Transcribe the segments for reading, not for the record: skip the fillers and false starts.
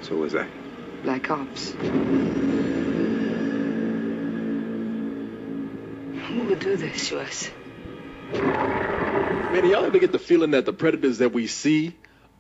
So what was that? Black Ops. Who would do this to us? Man, do y'all ever get the feeling that the predators that we see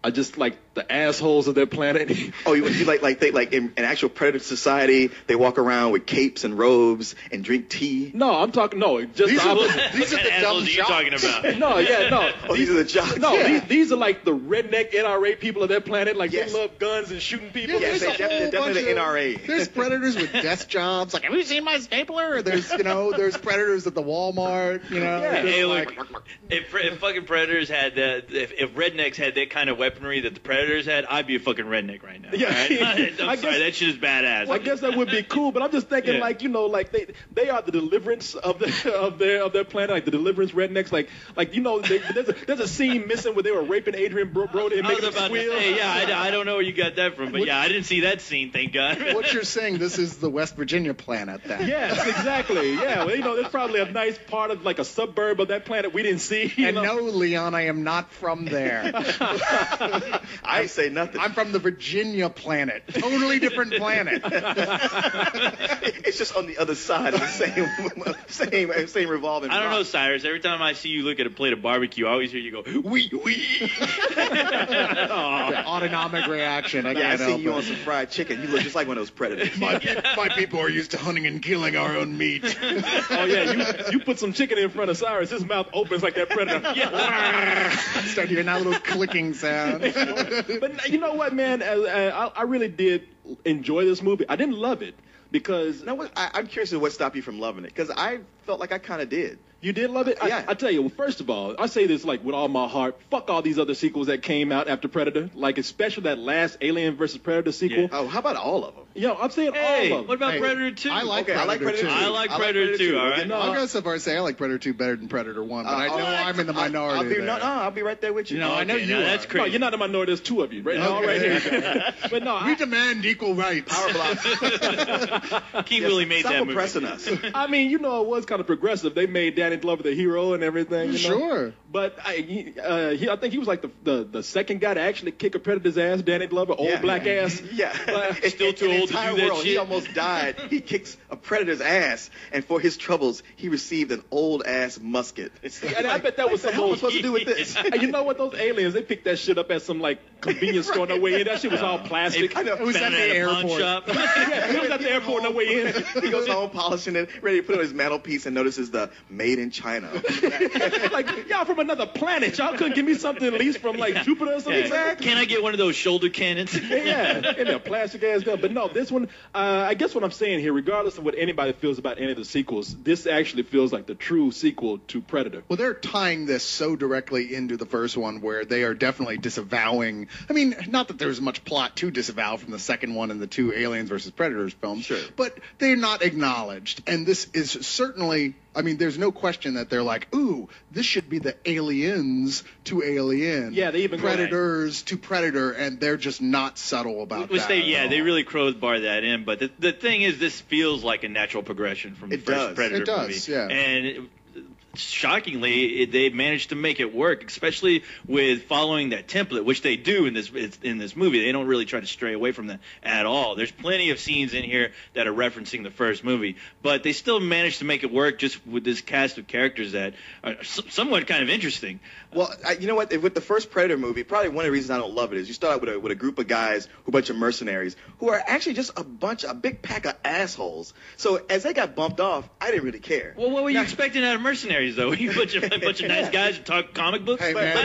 are just like the assholes of their planet? Oh, you like in actual predator society, they walk around with capes and robes and drink tea. No, I'm talking just These the are opposite. these are the dumb you're talking about. No, yeah, no. Oh, these are the jocks. No, Yeah. these are like the redneck NRA people of their planet. Like Yes. they love guns and shooting people. Yes, There's they a whole definitely bunch NRA. There's predators with desk jobs. Like, have you seen my stapler? There's there's predators at the Walmart. Yeah. Hey, like, look, if fucking predators had that, if rednecks had that kind of weaponry that the predators had, I'd be a fucking redneck right now. Yeah. right? I I'm sorry, guess- that shit is badass. I guess that would be cool, but I'm just thinking, Yeah. like they are the deliverance of their planet, like the deliverance rednecks, like there's a scene missing where they were raping Adrian Brody and I was making him about to squeal. say, yeah, I don't know where you got that from, but yeah, I didn't see that scene, thank God. what you're saying? This is the West Virginia planet, then? Yes, exactly. Yeah, well, there's probably a nice part of like a suburb of that planet we didn't see. And no, Leon, I am not from there. I ain't say nothing. I'm from the Virginia planet. Totally different planet. It's just on the other side of the same revolving. I don't know, rock. Cyrus. Every time I see you look at a plate of barbecue, I always hear you go, wee, wee. The autonomic reaction. I Yeah, I can't see help you it. on some fried chicken. You look just like one of those predators. My people are used to hunting and killing our own meat. Oh yeah, you put some chicken in front of Cyrus, his mouth opens like that predator. Start hearing that little clicking sound. But you know what, man? I really did enjoy this movie. I didn't love it because Now, I'm curious as to what stopped you from loving it, because I felt like I kind of did. you did love it. Yeah. I tell you, well, first of all, I say this like with all my heart. Fuck all these other sequels that came out after Predator, like especially that last Alien vs Predator sequel. Yeah. Oh, how about all of them? Yo, I'm saying Hey, all of them. what about Hey, Predator 2? I like Okay, I like Predator Predator 2. I like Predator 2, all right? No, I'll go so far as say I like Predator 2 better than Predator 1, but I know I'm in the minority I'll be, there. I'll be right there with you. I know Okay, you now are. that's No, crazy. you're not a minority. There's two of you, right? All right here. But no, We demand equal rights. Power block. He really made Stop that movie. oppressing us. I mean, it was kind of progressive. They made Danny Glover the hero and everything. You know? Sure. But I think he was like the second guy to actually kick a Predator's ass, Danny Glover, old black ass. Yeah. But still too In the old to do entire that world, shit. He almost died. He kicks a predator's ass, and for his troubles, he received an old-ass musket. And I bet that was What some am I old. supposed to do with this? And you know what? Those aliens, they picked that shit up at some like convenience store on their way in. That shit was all plastic. I know. It was at Found the it at a pawn airport. shop. Yeah, it was at the airport on their way in. He goes home polishing it, ready to put it on his mantelpiece, and notices the "Made in China." Like y'all from another planet. Y'all couldn't give me something at least from like Jupiter or something. Yeah. Can I get one of those shoulder cannons? Yeah, and a plastic ass gun. But no, this one, I guess what I'm saying here, regardless of what anybody feels about any of the sequels, this actually feels like the true sequel to Predator. Well, they're tying this so directly into the first one where they are definitely disavowing. I mean, not that there's much plot to disavow from the second one and the two Aliens versus Predators films, Sure. but they're not acknowledged. And this is certainly, I mean, there's no question that they're like, ooh, this should be the Aliens to Alien. Yeah, they even go- Predators to Predator, and they're just not subtle about Which that. they really crowbar that in. But the thing is, this feels like a natural progression from the It first does. Predator It does, movie. yeah. And shockingly, they managed to make it work, especially with following that template, which they do in this movie. They don't really try to stray away from that at all. There's plenty of scenes in here that are referencing the first movie, but they still managed to make it work just with this cast of characters that are somewhat kind of interesting. Well, you know what? With the first Predator movie, probably one of the reasons I don't love it is you start out with a group of guys, a bunch of mercenaries, who are actually just a big pack of assholes. So as they got bumped off, I didn't really care. Well, what were you expecting out of mercenaries, though? You a bunch of nice guys who talk comic books? Hey, man,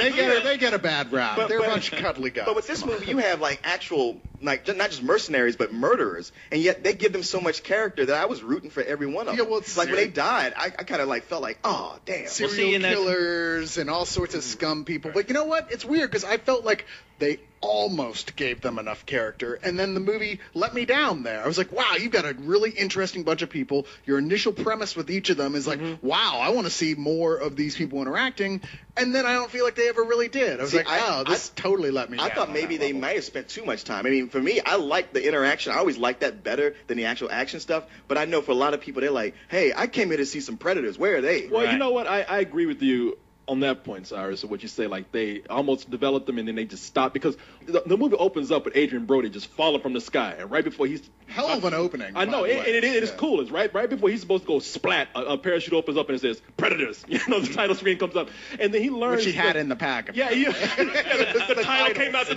they get a bad rap. They're a bunch of cuddly guys. But with this movie, you have like actual, like not just mercenaries, but murderers, and yet they give them so much character that I was rooting for every one of them. Yeah, well, it's like when they died, I kind of like felt like, oh damn. serial see, and that's- killers and all sorts of scum people. But you know what? It's weird because I felt like they almost gave them enough character, and then the movie let me down there. I was like, wow, you've got a really interesting bunch of people. Your initial premise with each of them is like, wow, I want to see more of these people interacting, and then I don't feel like they ever really did. I was See, like, oh, this totally let me down. I thought on maybe that they level. might have spent too much time. I mean, for me, I like the interaction. I always like that better than the actual action stuff. But I know for a lot of people, they're like, hey, I came here to see some Predators. Where are they? Well, Right. you know what? I agree with you on that point, Cyrus, of what you say, like they almost developed them and then they just stopped because the movie opens up with Adrian Brody just falling from the sky, and right before he's Hell of an opening. I know, by the way. it is cool. It's right before he's supposed to go splat, a parachute opens up and it says Predators. You know, the title screen comes up, and then he learns. Which he had in the pack. Yeah, the title came out.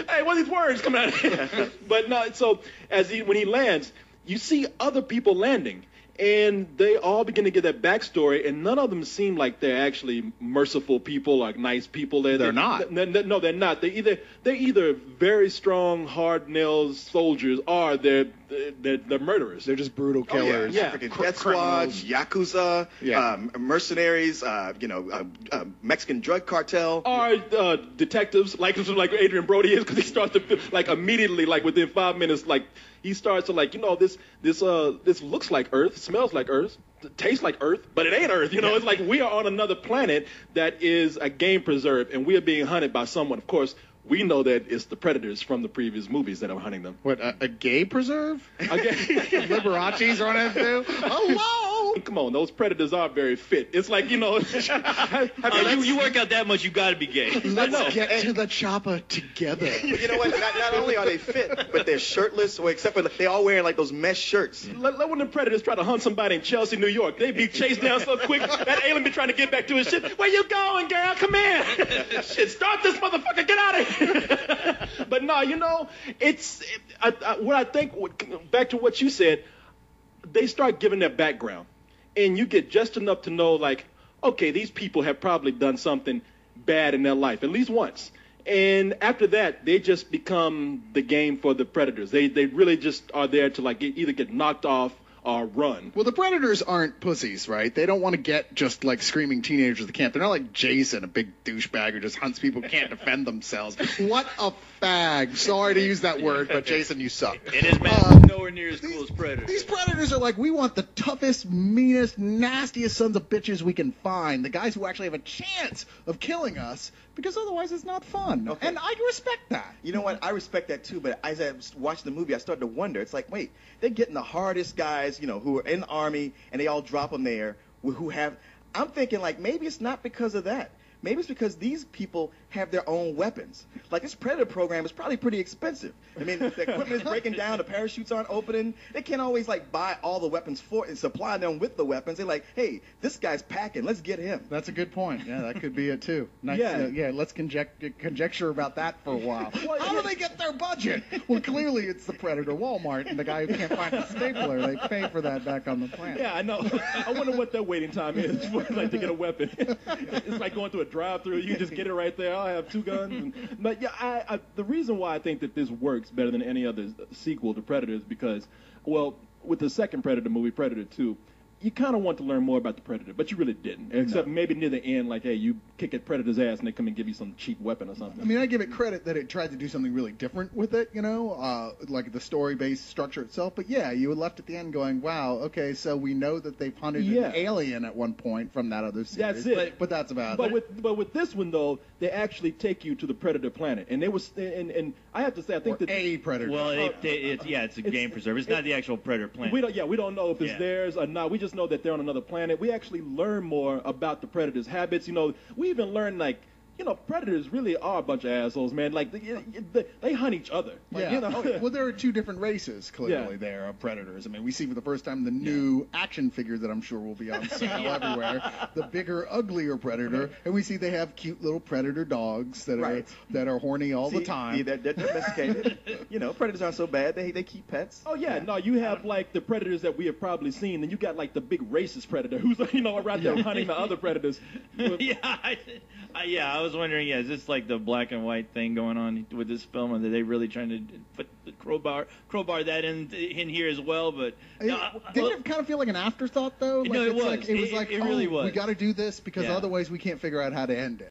Hey, what are these words coming out? But no, so when he lands, you see other people landing. And they all begin to get that backstory, and none of them seem like they're actually merciful people, like nice people. They're not. No, they're not. They're either very strong, hard-nailed soldiers, or they're murderers. They're just brutal killers. yeah. African death squads, yakuza, mercenaries, Mexican drug cartel. Or detectives, like Adrian Brody is, because he starts to like immediately, like within 5 minutes, like he starts to like, this looks like Earth, smells like Earth, tastes like Earth, but it ain't Earth. It's like we are on another planet that is a game preserve, and we are being hunted by someone. Of course, we know that it's the Predators from the previous movies that are hunting them. What, a gay preserve? Liberace's on it too? Hello! Come on, those Predators are very fit. It's like, you work out that much, you got to be gay. Let's get to the chopper together. You know what? Not only are they fit, but they're shirtless, except for they all wearing like those mesh shirts. Let when the Predators try to hunt somebody in Chelsea, New York, they be chased down so quick, that alien be trying to get back to his ship. Where you going, girl? Come in. Shit, start this motherfucker. Get out of here. But no, what I think, back to what you said, they start giving their background. And you get just enough to know, like, okay, these people have probably done something bad in their life, at least once. And after that, they just become the game for the Predators. They really just are there to, like, either get knocked off or run. Well, the Predators aren't pussies, right? They don't want to get just like screaming teenagers at the camp. They're not like Jason, a big douchebag who just hunts people who can't defend themselves. What a fag. Sorry to use that word, but Jason, you suck. And his man is nowhere near as cool as Predator. These Predators are like, we want the toughest, meanest, nastiest sons of bitches we can find. The guys who actually have a chance of killing us, because otherwise it's not fun. Okay. And I respect that. You know what? I respect that too, but as I watched the movie, I started to wonder. It's like, wait, they're getting the hardest guys, who are in the Army, and they all drop them there, I'm thinking, like, maybe it's not because of that. Maybe it's because these people have their own weapons. Like, this Predator program is probably pretty expensive. I mean, the equipment is breaking down, the parachutes aren't opening. They can't always, like, buy all the weapons for it and supply them with the weapons. They're like, hey, this guy's packing. Let's get him. That's a good point. Yeah, that could be it, too. Let's conjecture about that for a while. How do they get their budget? Well, clearly it's the Predator Walmart and the guy who can't find a stapler. They pay for that back on the plant. Yeah, I know. I wonder what their waiting time is for, like, to get a weapon. It's like going through a drive-through. You just get it right there. I have 2 guns. But yeah, the reason why I think that this works better than any other sequel to Predator is because, well, with the second Predator movie, Predator 2, you kind of want to learn more about the Predator, but you really didn't. Except maybe near the end, like, hey, you kick at Predator's ass and they come and give you some cheap weapon or something. I mean, I give it credit that it tried to do something really different with it, like the story-based structure itself. But yeah, you were left at the end going, wow, okay, so we know that they've hunted an alien at one point from that other series. That's it. But that's about it. But with this one, though, they actually take you to the Predator planet. And and I have to say, I think that a Predator. Well, it's a game preserve. It's not the actual Predator planet. We don't know if it's theirs or not. We just know that they're on another planet. We actually learn more about the Predator's habits. We even learn, like, Predators really are a bunch of assholes, man. Like, they hunt each other. Like, Well, there are 2 different races, clearly, there of Predators. I mean, we see for the first time the new action figure that I'm sure will be on sale everywhere, the bigger, uglier Predator, and we see they have cute little Predator dogs that are horny all the time. Yeah, they're domesticated. Predators aren't so bad. They keep pets. Oh, yeah. No, you have, like, the Predators that we have probably seen, and you got, like, the big racist Predator who's, right there hunting the other Predators. I was wondering, is this like the black and white thing going on with this film, or are they really trying to put the crowbar that in here as well? But didn't it kind of feel like an afterthought, though? Like, no, it was. It was like, it really was. We got to do this because otherwise we can't figure out how to end it.